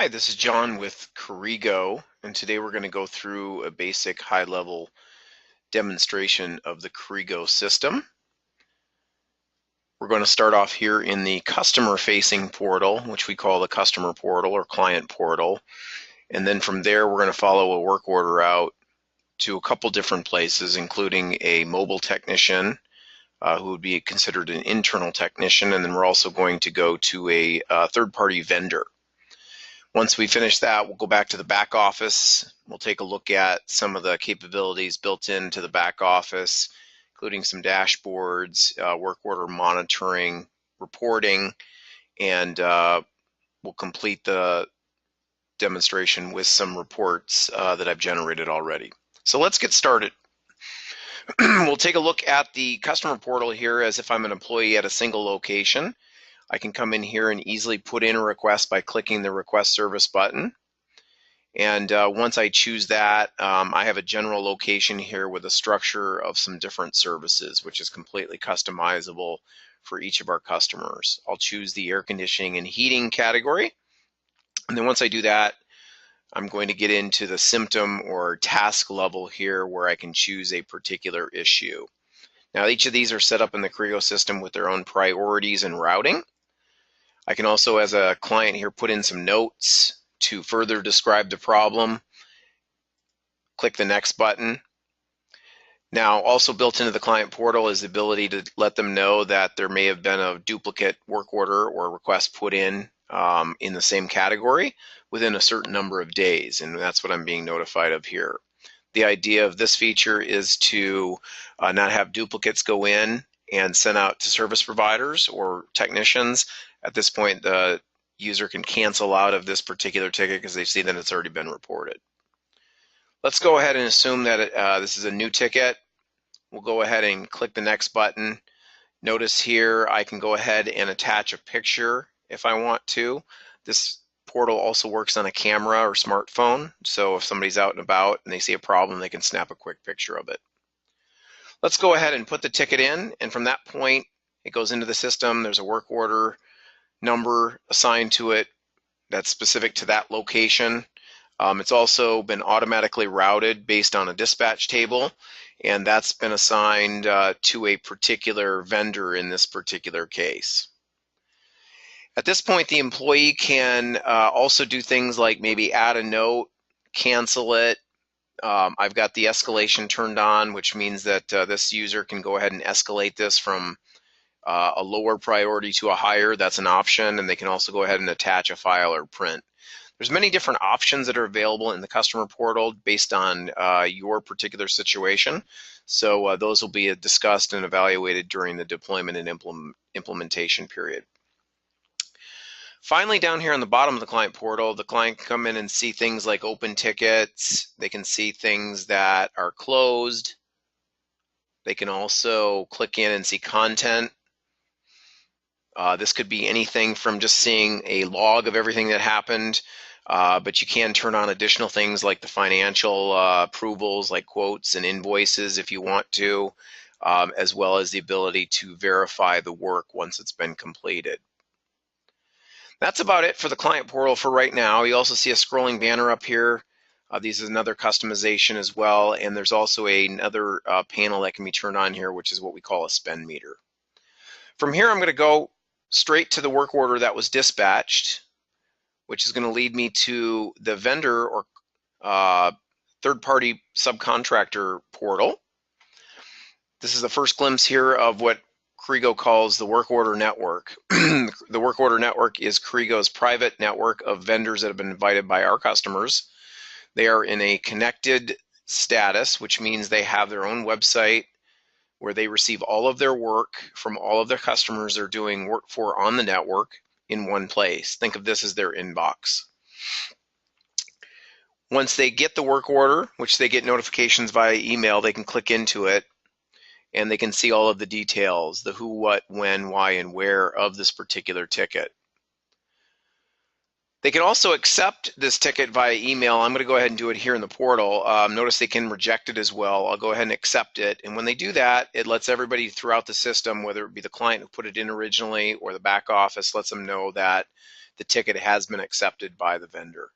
Hi, this is John with Corrigo, and today we're going to go through a basic high-level demonstration of the Corrigo system. We're going to start off here in the customer-facing portal, which we call the customer portal or client portal, and then from there we're going to follow a work order out to a couple different places, including a mobile technician who would be considered an internal technician, and then we're also going to go to a third-party vendor. Once we finish that, we'll go back to the back office. We'll take a look at some of the capabilities built into the back office, including some dashboards, work order monitoring, reporting, and we'll complete the demonstration with some reports that I've generated already. So let's get started. We'll take a look at the customer portal here as if I'm an employee at a single location. I can come in here and easily put in a request by clicking the request service button. And once I choose that, I have a general location here with a structure of some different services, which is completely customizable for each of our customers. I'll choose the air conditioning and heating category. And then once I do that, I'm going to get into the symptom or task level here where I can choose a particular issue. Now, each of these are set up in the Corrigo system with their own priorities and routing. I can also, as a client here, put in some notes to further describe the problem. Click the next button. Now, also built into the client portal is the ability to let them know that there may have been a duplicate work order or request put in the same category within a certain number of days, and that's what I'm being notified of here. The idea of this feature is to not have duplicates go in and sent out to service providers or technicians. At this point, the user can cancel out of this particular ticket because they see that it's already been reported. Let's go ahead and assume that this is a new ticket. We'll go ahead and click the next button. Notice here I can go ahead and attach a picture if I want to. This portal also works on a camera or smartphone, so if somebody's out and about and they see a problem, they can snap a quick picture of it. Let's go ahead and put the ticket in, and from that point, it goes into the system. There's a work order number assigned to it that's specific to that location. It's also been automatically routed based on a dispatch table, and that's been assigned to a particular vendor in this particular case. At this point, the employee can also do things like maybe add a note, cancel it. I've got the escalation turned on, which means that this user can go ahead and escalate this from a lower priority to a higher. That's an option, and they can also go ahead and attach a file or print. There's many different options that are available in the customer portal based on your particular situation. So those will be discussed and evaluated during the deployment and implementation period. Finally, down here on the bottom of the client portal, the client can come in and see things like open tickets. They can see things that are closed. They can also click in and see content. This could be anything from just seeing a log of everything that happened, but you can turn on additional things like the financial approvals, like quotes and invoices if you want to, as well as the ability to verify the work once it's been completed. That's about it for the client portal for right now. You also see a scrolling banner up here. This is another customization as well, and there's also another panel that can be turned on here, which is what we call a spend meter. From here, I'm going to go straight to the work order that was dispatched, which is going to lead me to the vendor or third-party subcontractor portal. This is the first glimpse here of what Corrigo calls the work order network. The work order network is Corrigo's private network of vendors that have been invited by our customers. They are in a connected status, which means they have their own website where they receive all of their work from all of their customers they're doing work for on the network in one place. Think of this as their inbox. Once they get the work order, which they get notifications via email, they can click into it and they can see all of the details, the who, what, when, why, and where of this particular ticket. They can also accept this ticket via email. I'm going to go ahead and do it here in the portal. Notice they can reject it as well. I'll go ahead and accept it. And when they do that, it lets everybody throughout the system, whether it be the client who put it in originally or the back office, lets them know that the ticket has been accepted by the vendor.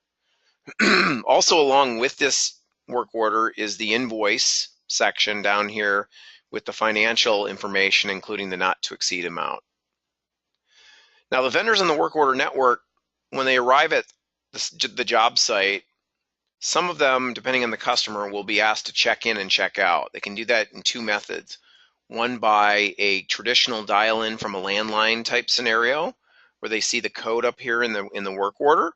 Also, along with this work order is the invoice section down here with the financial information, including the not to exceed amount. Now, the vendors in the work order network, when they arrive at the job site, some of them, depending on the customer, will be asked to check in and check out. They can do that in two methods. One by a traditional dial-in from a landline type scenario, where they see the code up here in the work order,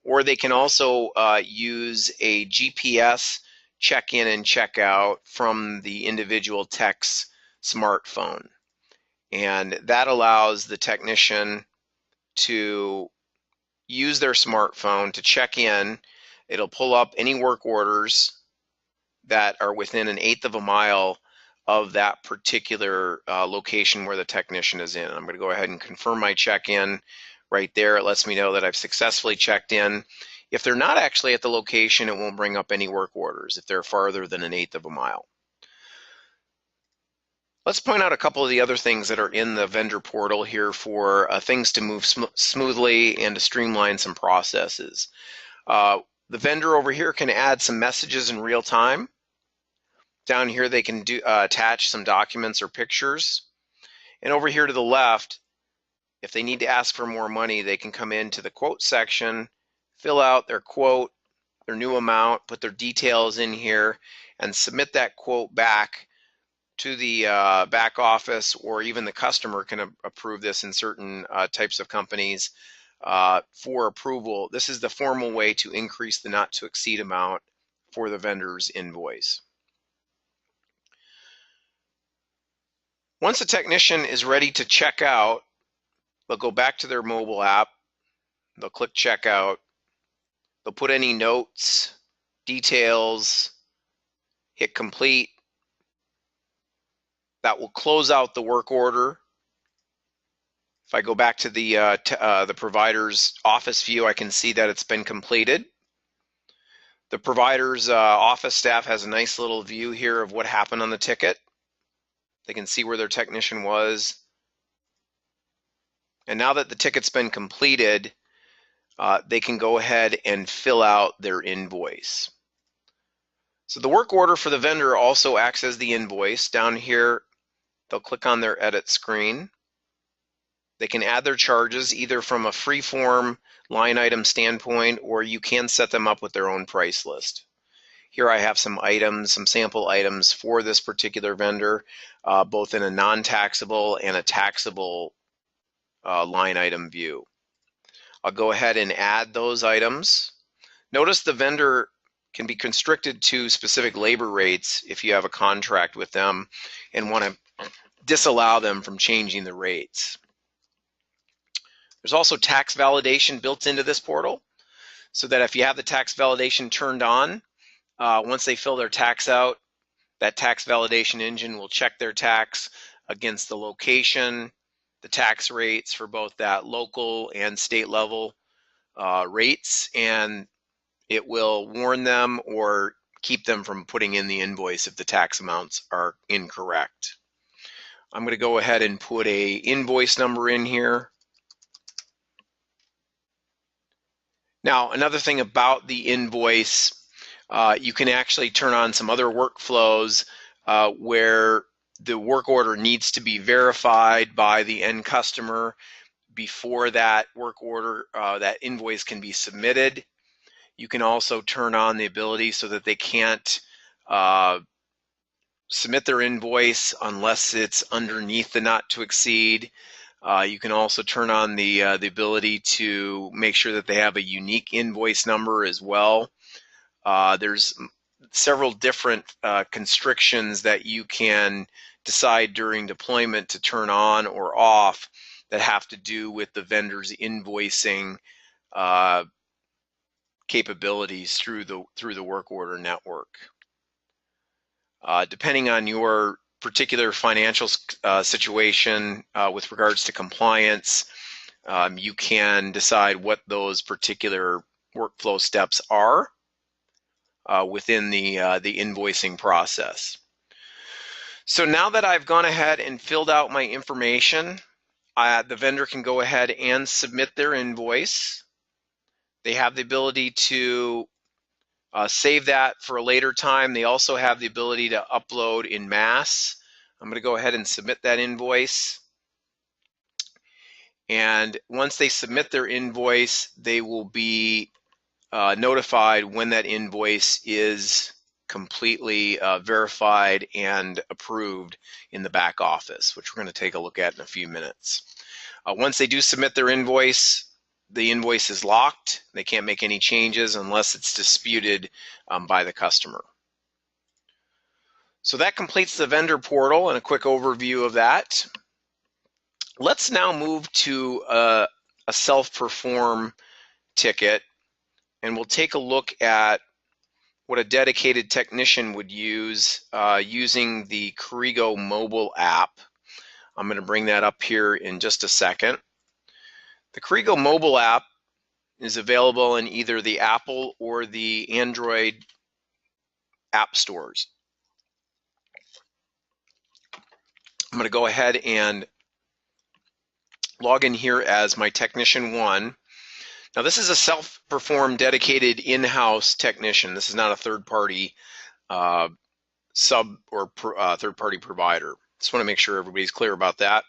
or they can also use a GPS check-in and check-out from the individual tech's smartphone. And that allows the technician to use their smartphone to check in. It'll pull up any work orders that are within 1/8 of a mile of that particular location where the technician is in. I'm going to go ahead and confirm my check-in right there. It lets me know that I've successfully checked in. If they're not actually at the location, it won't bring up any work orders if they're farther than 1/8 of a mile. Let's point out a couple of the other things that are in the vendor portal here for things to move smoothly and to streamline some processes. The vendor over here can add some messages in real time. Down here they can attach some documents or pictures. And over here to the left, if they need to ask for more money, they can come into the quote section, fill out their quote, their new amount, put their details in here, and submit that quote back to the back office, or even the customer can approve this in certain types of companies for approval. This is the formal way to increase the not to exceed amount for the vendor's invoice. Once a technician is ready to check out, they'll go back to their mobile app, they'll click checkout, they'll put any notes, details, hit complete. That will close out the work order. If I go back to the provider's office view, I can see that it's been completed. The provider's office staff has a nice little view here of what happened on the ticket. They can see where their technician was. And now that the ticket's been completed, they can go ahead and fill out their invoice. So the work order for the vendor also acts as the invoice. Down here, they'll click on their edit screen. They can add their charges either from a free-form line item standpoint, or you can set them up with their own price list. Here I have some items, some sample items for this particular vendor, both in a non-taxable and a taxable line item view. I'll go ahead and add those items. Notice the vendor can be constricted to specific labor rates if you have a contract with them and want to disallow them from changing the rates. There's also tax validation built into this portal, so that if you have the tax validation turned on, once they fill their tax out, that tax validation engine will check their tax against the location, the tax rates for both that local and state level rates, and it will warn them or keep them from putting in the invoice if the tax amounts are incorrect. I'm going to go ahead and put a invoice number in here. Now, another thing about the invoice, you can actually turn on some other workflows where the work order needs to be verified by the end customer before that work order, that invoice can be submitted. You can also turn on the ability so that they can't submit their invoice unless it's underneath the not to exceed. You can also turn on the ability to make sure that they have a unique invoice number as well. There's several different constrictions that you can decide during deployment to turn on or off that have to do with the vendor's invoicing capabilities through the work order network. Depending on your particular financial situation with regards to compliance, you can decide what those particular workflow steps are within the invoicing process. So now that I've gone ahead and filled out my information, The vendor can go ahead and submit their invoice. They have the ability to save that for a later time. They also have the ability to upload in mass. I'm going to go ahead and submit that invoice. And once they submit their invoice, they will be notified when that invoice is completely verified and approved in the back office, which we're going to take a look at in a few minutes. Once they do submit their invoice, the invoice is locked. They can't make any changes unless it's disputed by the customer. So that completes the vendor portal and a quick overview of that. Let's now move to a self-perform ticket, and we'll take a look at what a dedicated technician would use using the Corrigo mobile app. I'm going to bring that up here in just a second. The Corrigo mobile app is available in either the Apple or the Android app stores. I'm going to go ahead and log in here as my technician 1. Now this is a self-performed dedicated in-house technician. This is not a third-party sub or third-party provider. Just want to make sure everybody's clear about that.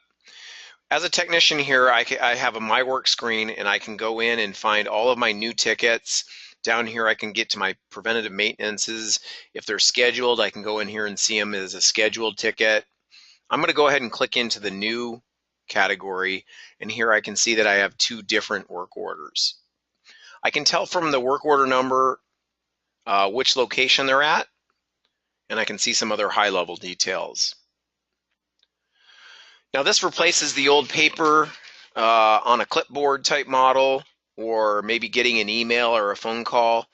As a technician here, I have a My Work screen, and I can go in and find all of my new tickets. Down here I can get to my preventative maintenances. If they're scheduled, I can go in here and see them as a scheduled ticket. I'm going to go ahead and click into the new category, and here I can see that I have 2 different work orders. I can tell from the work order number which location they're at, and I can see some other high-level details. Now this replaces the old paper on a clipboard type model, or maybe getting an email or a phone call.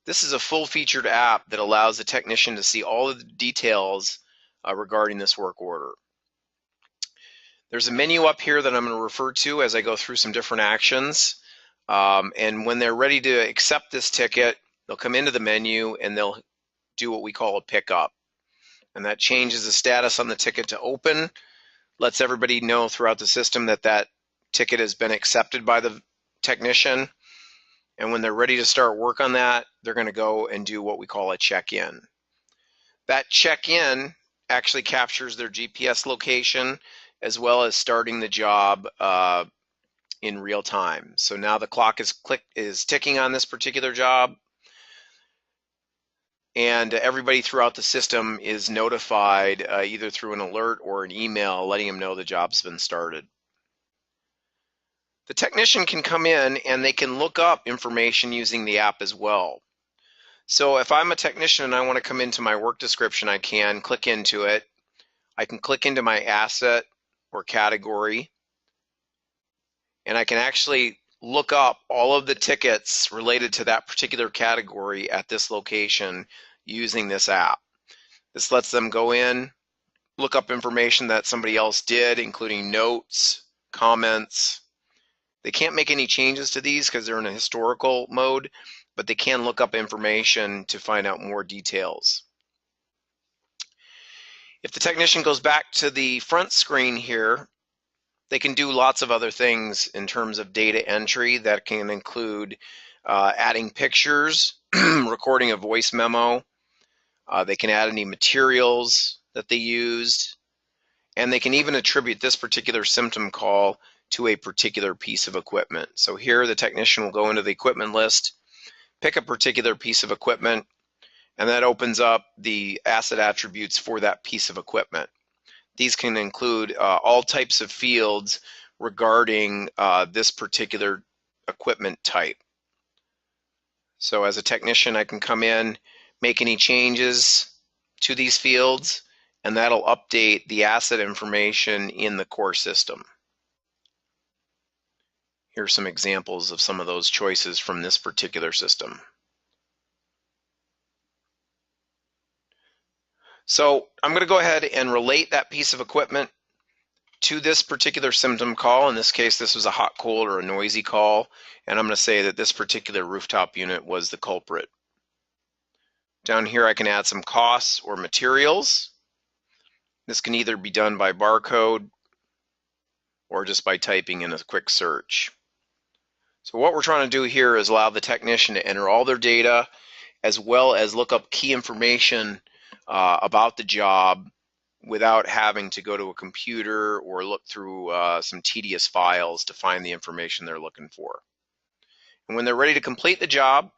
This is a full-featured app that allows the technician to see all of the details regarding this work order. There's a menu up here that I'm going to refer to as I go through some different actions. And when they're ready to accept this ticket, they'll come into the menu and they'll do what we call a pickup. And that changes the status on the ticket to open, lets everybody know throughout the system that that ticket has been accepted by the technician. And when they're ready to start work on that, they're going to go and do what we call a check-in. That check-in actually captures their GPS location, as well as starting the job in real time. So now the clock is ticking on this particular job, and everybody throughout the system is notified either through an alert or an email letting them know the job's been started. The technician can come in and they can look up information using the app as well. So if I'm a technician and I want to come into my work description, I can click into it. I can click into my asset or category, and I can actually look up all of the tickets related to that particular category at this location using this app. This lets them go in, look up information that somebody else did, including notes, comments. They can't make any changes to these because they're in a historical mode, but they can look up information to find out more details. If the technician goes back to the front screen here, they can do lots of other things in terms of data entry that can include adding pictures, recording a voice memo. They can add any materials that they used, and they can even attribute this particular symptom call to a particular piece of equipment. So here the technician will go into the equipment list, pick a particular piece of equipment, and that opens up the asset attributes for that piece of equipment. These can include all types of fields regarding this particular equipment type. So as a technician, I can come in, make any changes to these fields, and that'll update the asset information in the core system. Here are some examples of some of those choices from this particular system. So I'm going to go ahead and relate that piece of equipment to this particular symptom call. In this case, this was a hot, cold, or a noisy call, and I'm going to say that this particular rooftop unit was the culprit. Down here I can add some costs or materials. This can either be done by barcode or just by typing in a quick search. So what we're trying to do here is allow the technician to enter all their data as well as look up key information about the job without having to go to a computer or look through some tedious files to find the information they're looking for. And when they're ready to complete the job,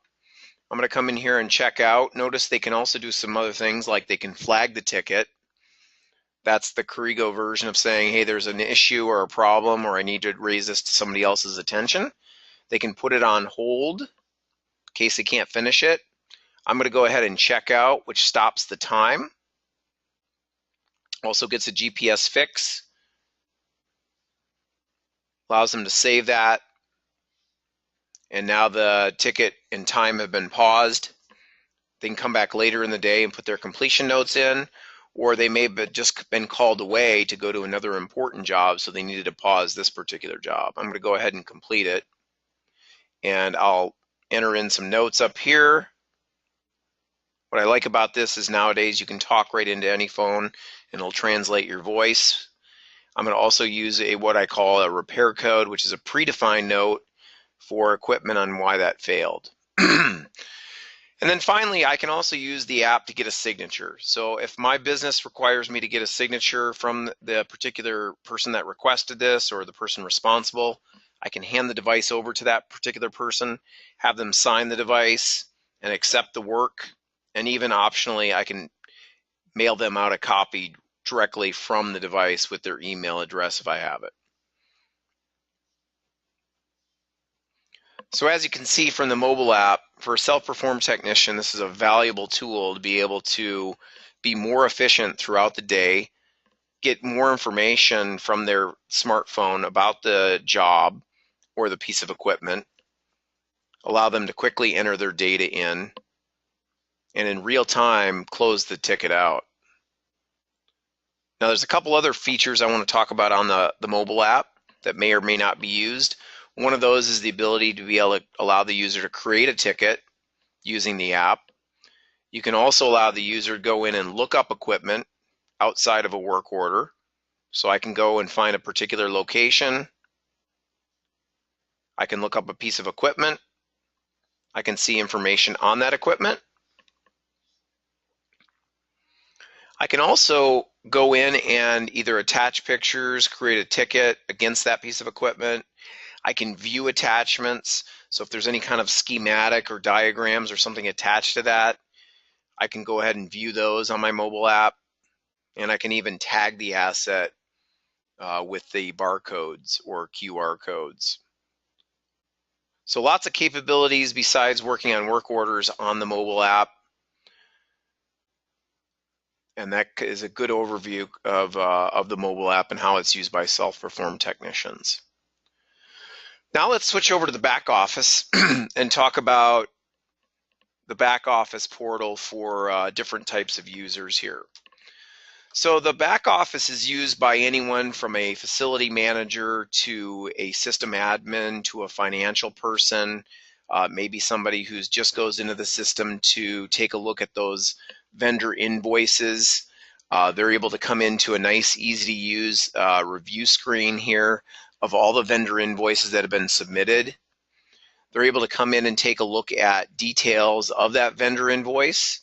I'm going to come in here and check out. Notice they can also do some other things, like they can flag the ticket. That's the Corrigo version of saying, hey, there's an issue or a problem, or I need to raise this to somebody else's attention. They can put it on hold in case they can't finish it. I'm going to go ahead and check out, which stops the time. Also gets a GPS fix. Allows them to save that. And now the ticket and time have been paused. They can come back later in the day and put their completion notes in, or they may have just been called away to go to another important job, so they needed to pause this particular job. I'm going to go ahead and complete it. And I'll enter in some notes up here. What I like about this is nowadays you can talk right into any phone and it'll translate your voice. I'm going to also use what I call a repair code, which is a predefined note for equipment on why that failed. And then finally, I can also use the app to get a signature. So if my business requires me to get a signature from the particular person that requested this or the person responsible, I can hand the device over to that particular person, have them sign the device and accept the work. And even optionally, I can mail them out a copy directly from the device with their email address if I have it. So as you can see from the mobile app, for a self-perform technician, this is a valuable tool to be able to be more efficient throughout the day, get more information from their smartphone about the job or the piece of equipment, allow them to quickly enter their data in, and in real time close the ticket out. Now there's a couple other features I want to talk about on the mobile app that may or may not be used. One of those is the ability to be able to allow the user to create a ticket using the app. You can also allow the user to go in and look up equipment outside of a work order. So I can go and find a particular location. I can look up a piece of equipment. I can see information on that equipment. I can also go in and either attach pictures, create a ticket against that piece of equipment. I can view attachments. So if there's any kind of schematic or diagrams or something attached to that, I can go ahead and view those on my mobile app. And I can even tag the asset with the barcodes or QR codes. So lots of capabilities besides working on work orders on the mobile app. And that is a good overview of the mobile app and how it's used by self-perform technicians. Now let's switch over to the back office and talk about the back office portal for different types of users here. So the back office is used by anyone from a facility manager to a system admin to a financial person, maybe somebody who just goes into the system to take a look at those vendor invoices. They're able to come into a nice, easy to use review screen here of all the vendor invoices that have been submitted. They're able to come in and take a look at details of that vendor invoice.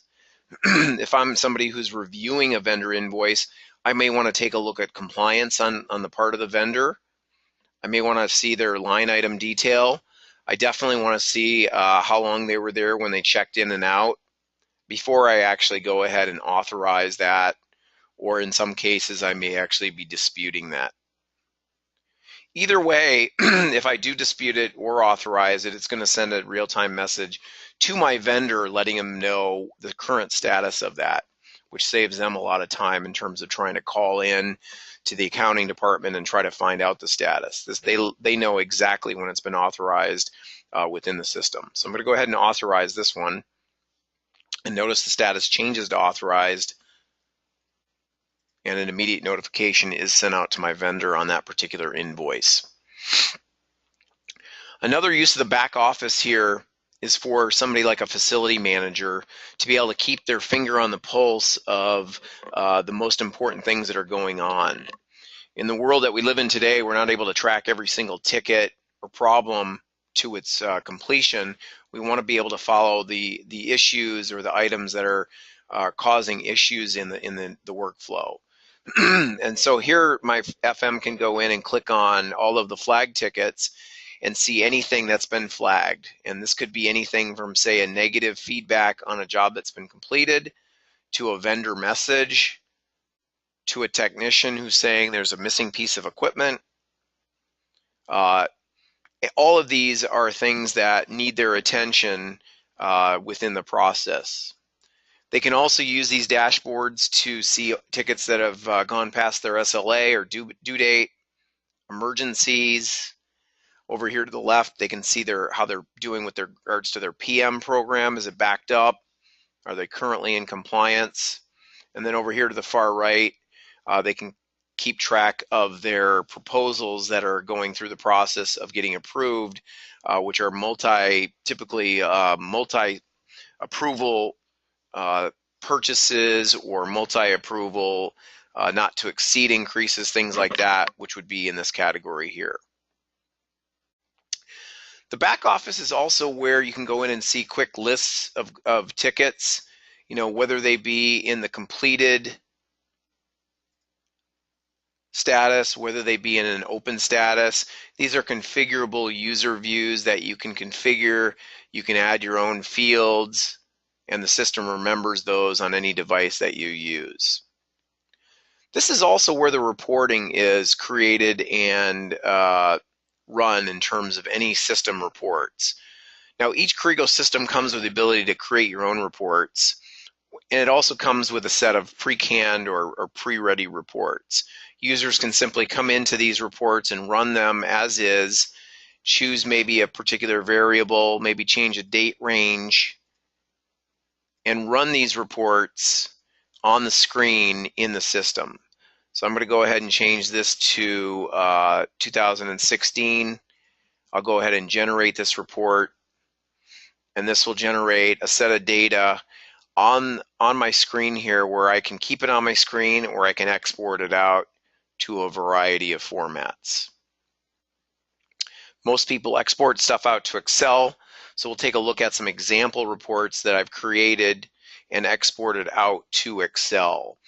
If I'm somebody who's reviewing a vendor invoice, I may want to take a look at compliance on the part of the vendor. I may want to see their line item detail. I definitely want to see how long they were there when they checked in and out before I actually go ahead and authorize that, or in some cases I may actually be disputing that. Either way, if I do dispute it or authorize it, it's going to send a real-time message to my vendor letting them know the current status of that, which saves them a lot of time in terms of trying to call in to the accounting department and try to find out the status. They know exactly when it's been authorized within the system. So I'm going to go ahead and authorize this one, and notice the status changes to authorized, and an immediate notification is sent out to my vendor on that particular invoice. Another use of the back office here is for somebody like a facility manager to be able to keep their finger on the pulse of the most important things that are going on. In the world that we live in today, we're not able to track every single ticket or problem to its completion. We want to be able to follow the issues or the items that are causing issues in the workflow. And so here my FM can go in and click on all of the flag tickets and see anything that's been flagged. And this could be anything from, say, a negative feedback on a job that's been completed, to a vendor message, to a technician who's saying there's a missing piece of equipment. All of these are things that need their attention within the process. They can also use these dashboards to see tickets that have gone past their SLA or due date, emergencies. Over here to the left, they can see how they're doing with regards to their PM program. Is it backed up? Are they currently in compliance? And then over here to the far right, they can keep track of their proposals that are going through the process of getting approved, which are typically multi-approval purchases or multi-approval not to exceed increases, things like that, which would be in this category here. The back office is also where you can go in and see quick lists of tickets, whether they be in the completed status, whether they be in an open status. These are configurable user views that you can configure. You can add your own fields, and the system remembers those on any device that you use. This is also where the reporting is created and run in terms of any system reports. Now, each Corrigo system comes with the ability to create your own reports, and it also comes with a set of pre-canned or pre-ready reports. Users can simply come into these reports and run them as is, choose maybe a particular variable, maybe change a date range, and run these reports on the screen in the system. So I'm going to go ahead and change this to 2016. I'll go ahead and generate this report, and this will generate a set of data on my screen here, where I can keep it on my screen or I can export it out to a variety of formats. Most people export stuff out to Excel, so we'll take a look at some example reports that I've created and exported out to Excel.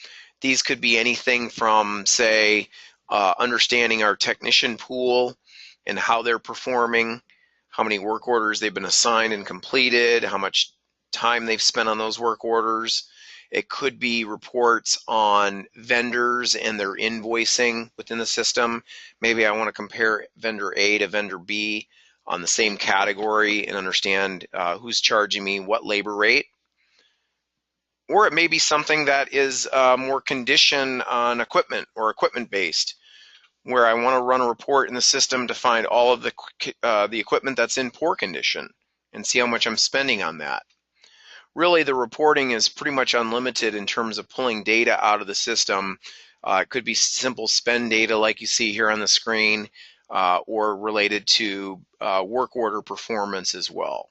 These could be anything from, say, understanding our technician pool and how they're performing, how many work orders they've been assigned and completed, how much time they've spent on those work orders. It could be reports on vendors and their invoicing within the system. Maybe I want to compare vendor A to vendor B on the same category and understand who's charging me what labor rate. Or it may be something that is more condition on equipment or equipment based, where I want to run a report in the system to find all of the equipment that's in poor condition and see how much I'm spending on that. Really, the reporting is pretty much unlimited in terms of pulling data out of the system. It could be simple spend data like you see here on the screen, or related to work order performance as well.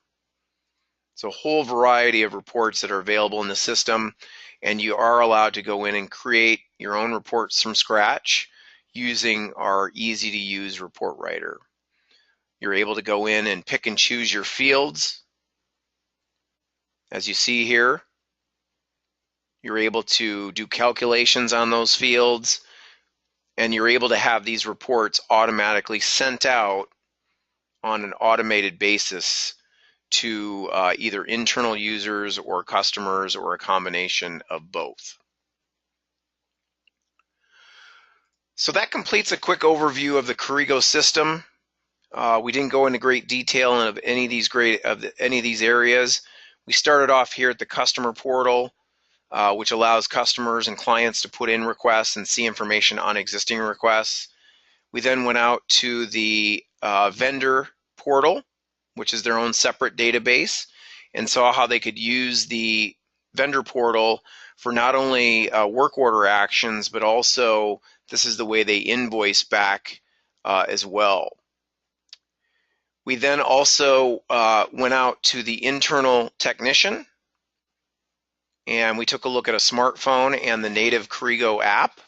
So a whole variety of reports that are available in the system, and you are allowed to go in and create your own reports from scratch using our easy-to-use report writer. You're able to go in and pick and choose your fields. As you see here, you're able to do calculations on those fields, and you're able to have these reports automatically sent out on an automated basis to either internal users or customers, or a combination of both. So that completes a quick overview of the Corrigo system. We didn't go into great detail of any of these areas. We started off here at the customer portal, which allows customers and clients to put in requests and see information on existing requests. We then went out to the vendor portal, which is their own separate database, and saw how they could use the vendor portal for not only work order actions, but also this is the way they invoice back as well. We then also went out to the internal technician, and we took a look at a smartphone and the native Corrigo app.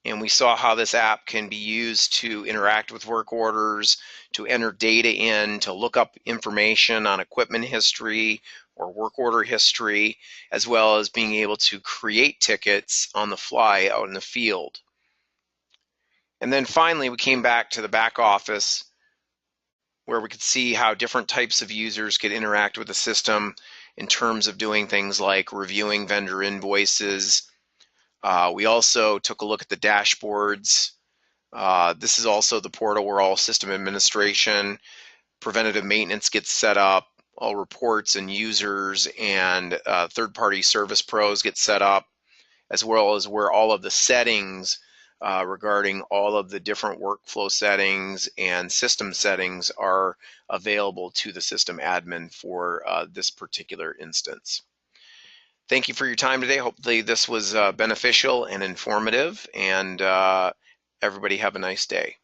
And we saw how this app can be used to interact with work orders, to enter data in, to look up information on equipment history or work order history, as well as being able to create tickets on the fly out in the field. And then finally, we came back to the back office where we could see how different types of users could interact with the system in terms of doing things like reviewing vendor invoices. We also took a look at the dashboards. This is also the portal where all system administration, preventative maintenance gets set up, all reports and users and third-party service pros get set up, as well as where all of the settings regarding all of the different workflow settings and system settings are available to the system admin for this particular instance. Thank you for your time today. Hopefully this was beneficial and informative, and everybody have a nice day.